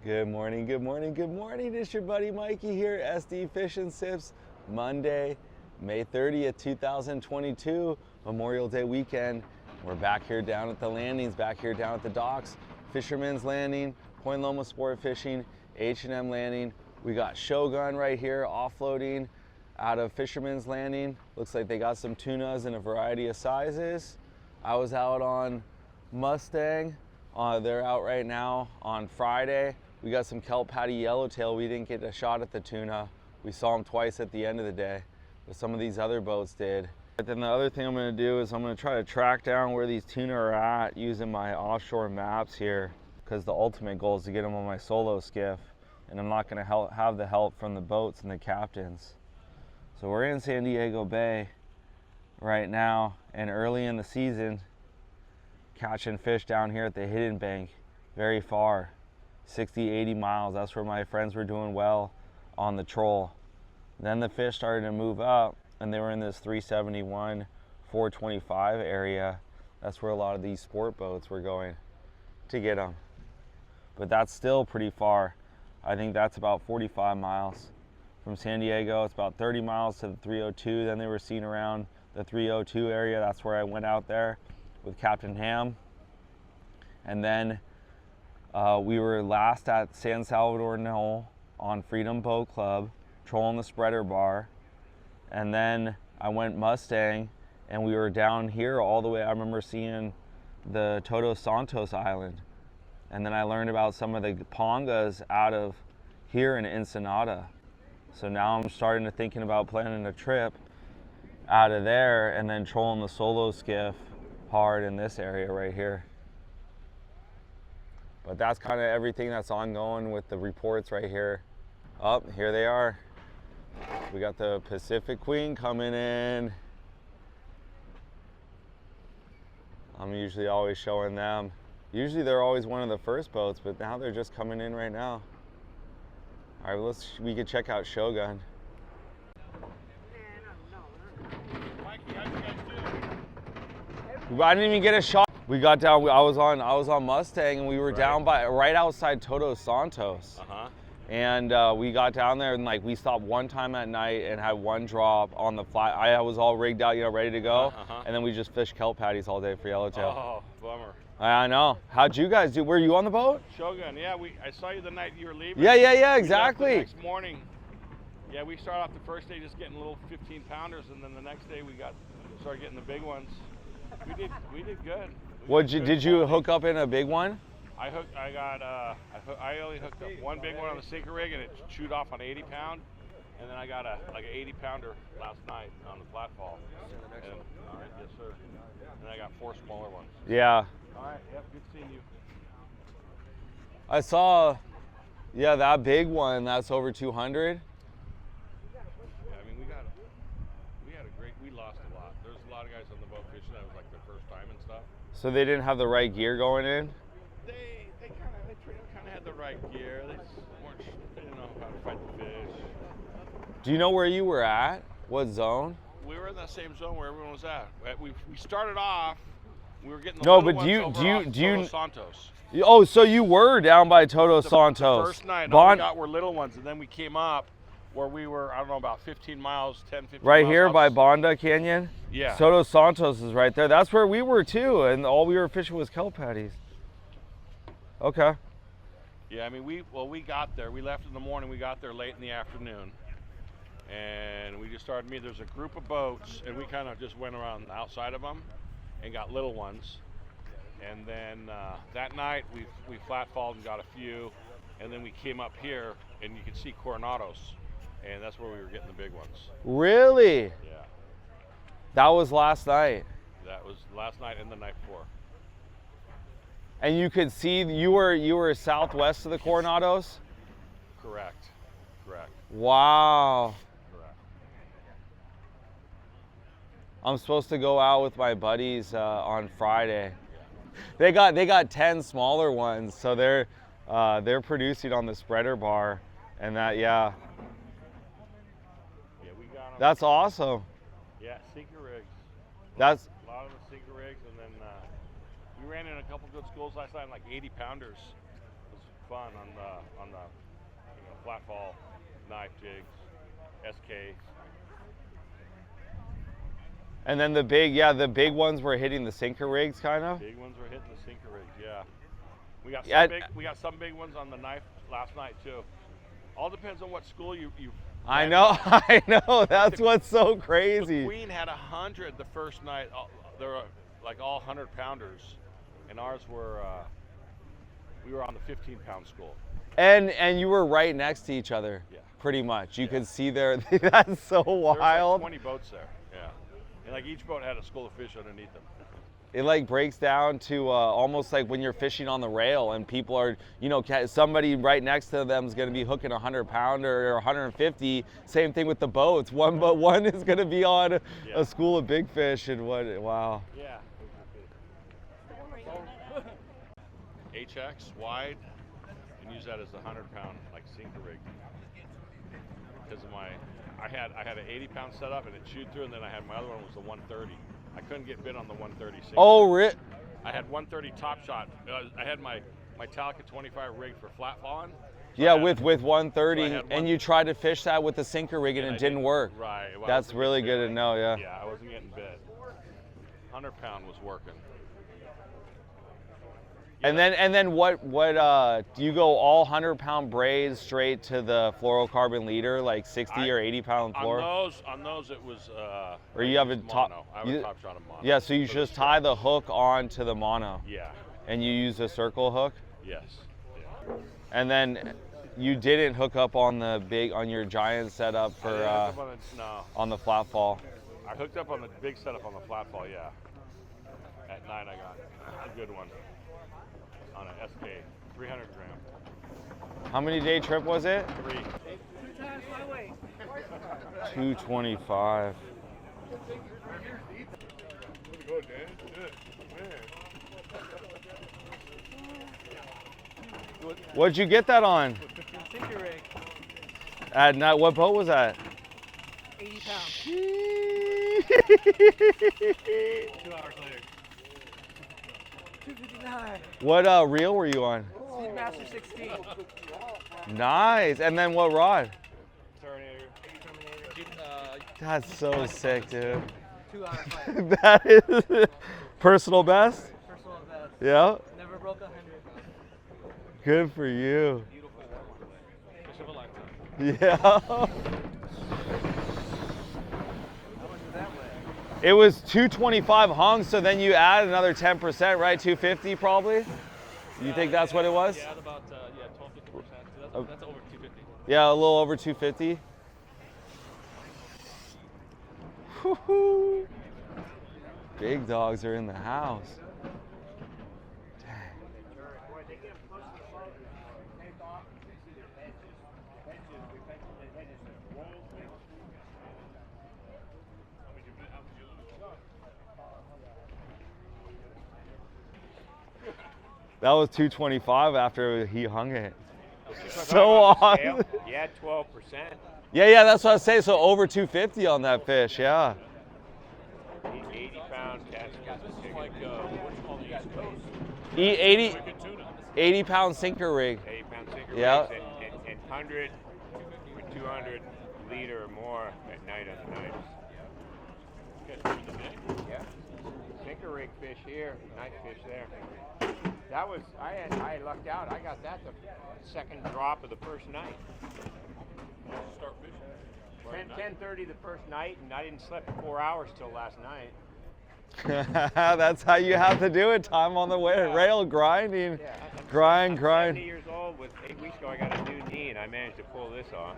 Good morning, good morning, good morning. It's your buddy Mikey here, SD Fish and Sips, Monday, May 30th, 2022, Memorial Day weekend. We're back here down at the landings, back here down at the docks, Fisherman's Landing, Point Loma Sport Fishing, H&M Landing. We got Shogun right here offloading out of Fisherman's Landing. Looks like they got some tunas in a variety of sizes. I was out on Mustang. They're out right now on Friday. We got some kelp patty yellowtail. We didn't get a shot at the tuna. We saw them twice at the end of the day, but some of these other boats did. But then the other thing I'm gonna do is I'm gonna try to track down where these tuna are at using my offshore maps here, because the ultimate goal is to get them on my solo skiff, and I'm not gonna have the help from the boats and the captains. So we're in San Diego Bay right now, and early in the season, catching fish down here at the Hidden Bank, very far, 60, 80 miles. That's where my friends were doing well on the troll. Then the fish started to move up, and they were in this 371, 425 area. That's where a lot of these sport boats were going to get them. But that's still pretty far. I think that's about 45 miles from San Diego. It's about 30 miles to the 302. Then they were seen around the 302 area. That's where I went out there with Captain Ham. And then we were last at San Salvador Knoll on Freedom Boat Club, trolling the spreader bar. And then I went Mustang, and we were down here all the way. I remember seeing the Todos Santos Island. And then I learned about some of the pongas out of here in Ensenada. So now I'm starting to thinking about planning a trip out of there and then trolling the solo skiff hard in this area right here. But that's kind of everything that's ongoing with the reports right here. Oh, here they are. We got the Pacific Queen coming in. I'm usually always showing them. Usually they're always one of the first boats, but now they're just coming in right now. All right, we can check out Shogun. I didn't even get a shot. We got down. I was on Mustang, and we were down by right outside Todos Santos. And we got down there, and like we stopped one time at night and had one drop on the fly. I was all rigged out, you know, ready to go. And then we just fished kelp patties all day for yellowtail. Oh, bummer. I know. How'd you guys do? Were you on the boat? Shogun, yeah. I saw you the night you were leaving. Yeah, exactly. The next morning. Yeah, we started off the first day just getting little 15-pounders, and then the next day we started getting the big ones. We did good. Did you hook up in a big one? I only hooked up one big one on the sinker rig, and it chewed off on 80-pound, and then I got like an 80-pounder last night on the flatfall. All right, yes sir. And I got 4 smaller ones. Yeah. All right, yep, good seeing you. I saw, yeah, that big one, that's over 200. Yeah, I mean, we lost a lot. There's a lot of guys on the boat fishing that was like their first time and stuff. So they didn't have the right gear going in? They kind of had the right gear. They didn't know how to fight the fish. Do you know where you were at? What zone? We were in that same zone where everyone was at. We started off. We were getting the no, little but ones do you Todos Santos. Oh, so you were down by Todos Santos. The first night, all we got were little ones, and then we came up where we were, I don't know, about 15 miles, 10, 15 right miles. Here by Bonda Canyon? Yeah. Todos Santos is right there. That's where we were too, and all we were fishing was kelp patties. Okay. Yeah, I mean, we got there. We left in the morning. We got there late in the afternoon, and we just started meeting. There's a group of boats, and we kind of just went around the outside of them and got little ones. And then that night we flat-falled and got a few, and then we came up here, and you could see Coronados, and that's where we were getting the big ones. Really? Yeah. That was last night? That was last night and the night before. And you could see, you were southwest of the Coronados? Correct. Wow. Correct. I'm supposed to go out with my buddies on Friday. They got 10 smaller ones, so they're producing on the spreader bar, and that we got them. That's awesome. Yeah, sinker rigs. That's a lot of the sinker rigs, and then we ran in a couple good schools last night, like 80-pounders. It was fun on the flat fall, knife jigs, SK. And then the big ones were hitting the sinker rigs, kind of. Big ones were hitting the sinker rigs, yeah. We got some big ones on the knife last night too. All depends on what school you. I know. That's what's so crazy. The Queen had 100 the first night. They were like all 100-pounders, and ours were. We were on the 15-pound school. And you were right next to each other. Yeah. Pretty much. You could see there. That's so wild. There was like 20 boats there. Yeah. And like each boat had a school of fish underneath them. It like breaks down to almost like when you're fishing on the rail and people are, somebody right next to them is going to be hooking a 100-pounder or 150. Same thing with the boats. One is going to be on a school of big fish and wow. Yeah. HX wide, and use that as the 100-pound like sinker rig. Because of I had an 80-pound setup and it chewed through, and then I had my other one was the 130. I couldn't get bit on the 130 sinker. Oh, I had 130 top shot. I had my Talica 25 rig for flat falling. Yeah, with 130, and you tried to fish that with the sinker rig and it didn't work. Right. Well, that's really good to know, yeah. Yeah, I wasn't getting bit. 100-pound was working. And then what do you go all 100-pound braids straight to the fluorocarbon leader, like 60 or 80-pound fluoro? On those it was or you have a top mono. I have a top shot of mono. Yeah, so you just tie the hook on to the mono. Yeah. And you use a circle hook? Yes. Yeah. And then you didn't hook up on your giant setup for on the flat fall. I hooked up on the big setup on the flat fall, yeah. At night I got a good one. On an SK, 300 gram. How many day trip was it? 3. 2 times my weight. 225. What'd you get that on? Sinker rig. At night, what boat was that? 80 pounds. 2 hours later. 259. What reel were you on? Master 16. Nice. And then what rod? Terminator. That's so sick, dude. 2 hours later. That is personal best? Personal best. Yeah. Never broke 100. Good for you. Beautiful. Fish of a lifetime. Yeah. How much was that weigh? It was 225 hung, so then you add another 10%, right? 250 probably? You think that's what it was? Yeah, about 12-15%. So that's over 250. Yeah, a little over 250. Woo-hoo. Big dogs are in the house. Dang. That was 225 after he hung it. So awesome. Yeah, 12%. Yeah, that's what I was saying. So over 250 on that fish, yeah. 80-pound cast. This is like what's called the East Coast. 80-pound sinker rig. 80-pound sinker Yeah. rigs and 100 or 200 liter or more at night on the knives. Yeah. Sinker rig fish here, nice fish there. That was I lucked out. I got that the second drop of the first night. Start fishing. 10:30 the first night, and I didn't sleep for 4 hours till last night. That's how you have to do it. Time on the rail, grinding. Yeah, Grind. I'm 70 years old. With 8 weeks ago, I got a new knee, and I managed to pull this off.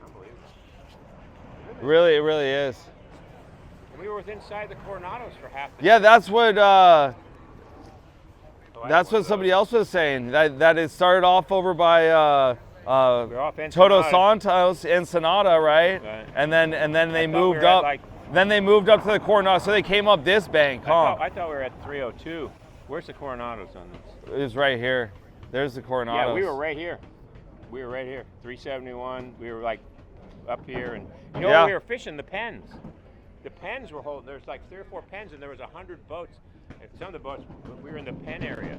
Unbelievable. Really, it really is. We were inside the Coronados for half the Yeah, that's what That's what somebody else was saying. That it started off over by We're off Todo Ensenada. Santos, Ensenada, right? Right. And then they I thought we moved were at, up. like- Then they moved up to the Coronado, so they came up this bank, huh? I thought we were at 302. Where's the Coronados on this? It was right here. There's the Coronados. Yeah, we were right here. 371. We were like up here, and you know Yeah. we were fishing the pens. The pens were holding. There's like 3 or 4 pens, and there was 100 boats. And some of the boats, we were in the pen area.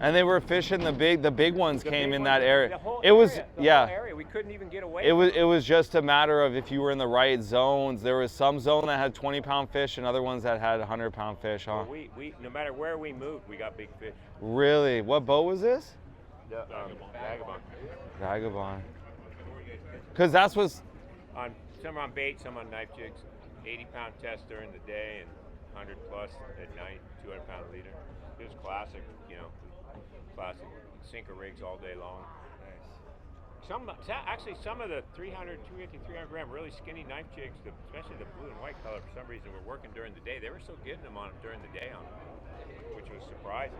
And they were fishing the big ones The came big in ones, that area. The whole It was area, the yeah. whole area. We couldn't even get away. It was just a matter of if you were in the right zones. There was some zone that had 20-pound fish and other ones that had 100-pound fish, huh? Well, we no matter where we moved, we got big fish. Really? What boat was this? The Vagabond. Vagabond. Because that's what's On some on bait, some on knife jigs. 80-pound test during the day and 100 plus at night. 200-pound leader. It was classic, you know. Classic sinker rigs all day long. Actually, some of the 300, 250, 300 gram really skinny knife jigs, especially the blue and white color, for some reason were working during the day. They were still getting them on during the day on them, which was surprising.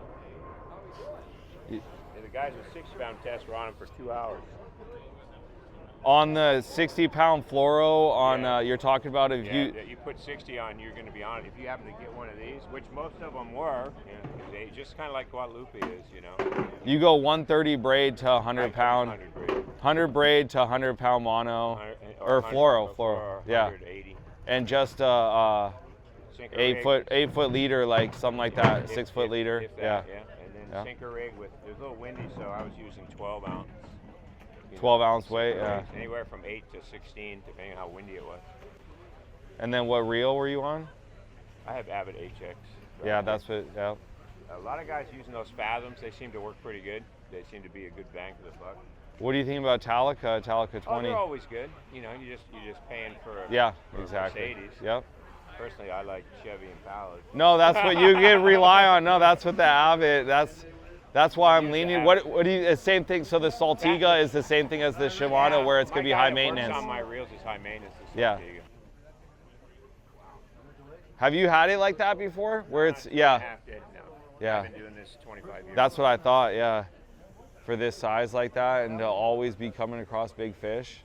And the guys with 60-pound tests were on them for 2 hours. on the 60-pound fluoro on Yeah. you're talking about if Yeah, you put 60 on, you're going to be on it. If you happen to get one of these, which most of them were, they just kind of like Guadalupe is, you know. you go 130 braid to 100 pound, 100 braid. 100 braid to 100 pound mono, or 100 fluoro, yeah, 180. and just Sinker 8 foot leader, like something like that, 6 foot leader, if that, yeah. And then Yeah. sinker rig with, it was a little windy, so I was using 12 ounce. 12 ounce weight, Sinker yeah. rigs, anywhere from 8 to 16, depending on how windy it was. And then what reel were you on? I have Avid HX. Yeah, that's what. Yeah. A lot of guys using those Spasms, they seem to work pretty good. They seem to be a good bang for the buck. What do you think about Talica 20? Oh, they're always good. You know, you're just paying for a, Yeah, for a exactly. Mercedes. Yep. Personally, I like Chevy and Pallid. No, that's what you can rely on. No, that's what the Avid. That's why I'm Use the leaning. Avid. What do you? The same thing. So the Saltiga is the same thing as the Shimano, where it's gonna be high maintenance. On my reels is high maintenance. The Yeah. Saltiga. Have you had it like that before? Where it's yeah, Half dead, no. yeah. I've been doing this 25 years. That's what I thought. Yeah, for this size like that, and to always be coming across big fish.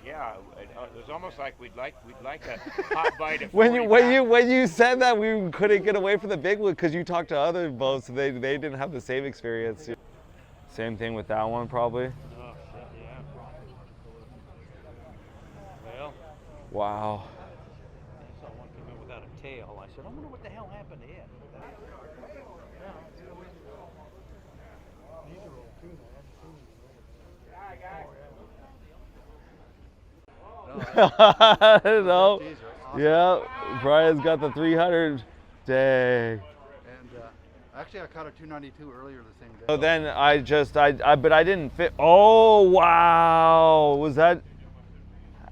Yeah, it was almost like we'd like a hot bite of When 40 you said that, we couldn't get away from the big one because you talked to other boats, they didn't have the same experience. Same thing with that one, probably. Oh, shit, yeah. Well, Wow. I saw one come in without a tail. I said, I wonder what the hell happened to it. I don't know. Yeah, Brian's got the 300. Dang. And actually, I caught a 292 earlier the same day. So then but I didn't fit. Oh, wow. Was that?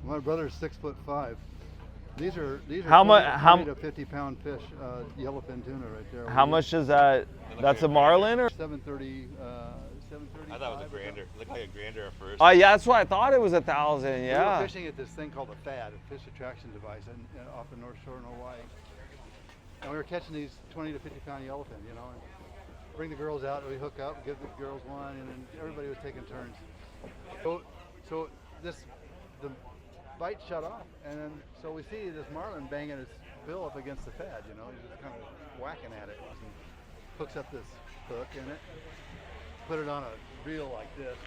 My brother's 6'5". These are How 20 to 50-pound fish, yellowfin tuna right there. How much does that? That's a marlin or? 730. 730. I thought it was a grander. It looked like a grander at first. Oh yeah, that's what I thought it was 1,000. We were Yeah. fishing at this thing called a FAD, a fish attraction device, off the North Shore in Hawaii. And we were catching these 20 to 50-pound yellowfin, you know, and bring the girls out, we hook up, give the girls one, and then everybody was taking turns. So the bite shut off, and then so we see this marlin banging his bill up against the FAD, you know, he's just kind of whacking at it, and hooks up this hook in it, put it on a reel like this,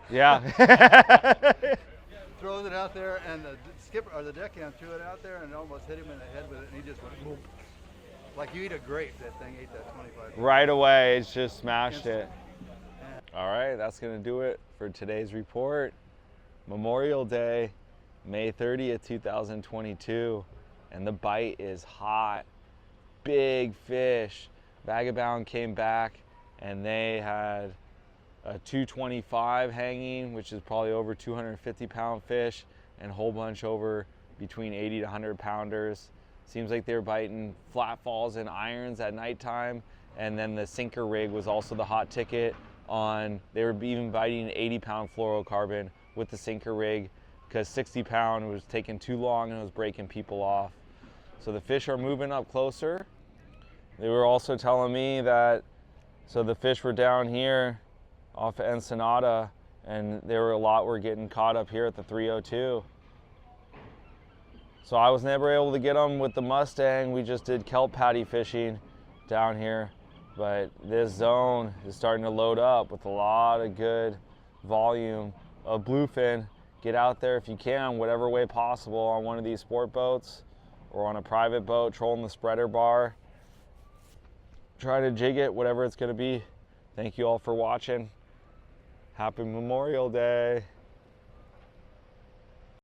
you know, Yeah. throws it out there, and the skipper or the deckhand threw it out there and almost hit him in the head with it, and he just went boom. Like you eat a grape, that thing ate that 25. Right away, it's just smashed it. Instant. All right, that's gonna do it for today's report. Memorial Day, May 30th, 2022, and the bite is hot. Big fish. Vagabond came back, and they had a 225 hanging, which is probably over 250-pound fish, and a whole bunch over between 80 to 100 pounders. Seems like they were biting flat falls and irons at nighttime, and then the sinker rig was also the hot ticket on. They were even biting 80-pound fluorocarbon with the sinker rig because 60-pound was taking too long and it was breaking people off. So the fish are moving up closer. They were also telling me that, so the fish were down here off of Ensenada, and a lot were getting caught up here at the 302. So I was never able to get them with the Mustang. We just did kelp patty fishing down here. But this zone is starting to load up with a lot of good volume of bluefin. Get out there if you can, whatever way possible, on one of these sport boats or on a private boat, trolling the spreader bar. try to jig it, whatever it's going to be. Thank you all for watching. Happy Memorial Day.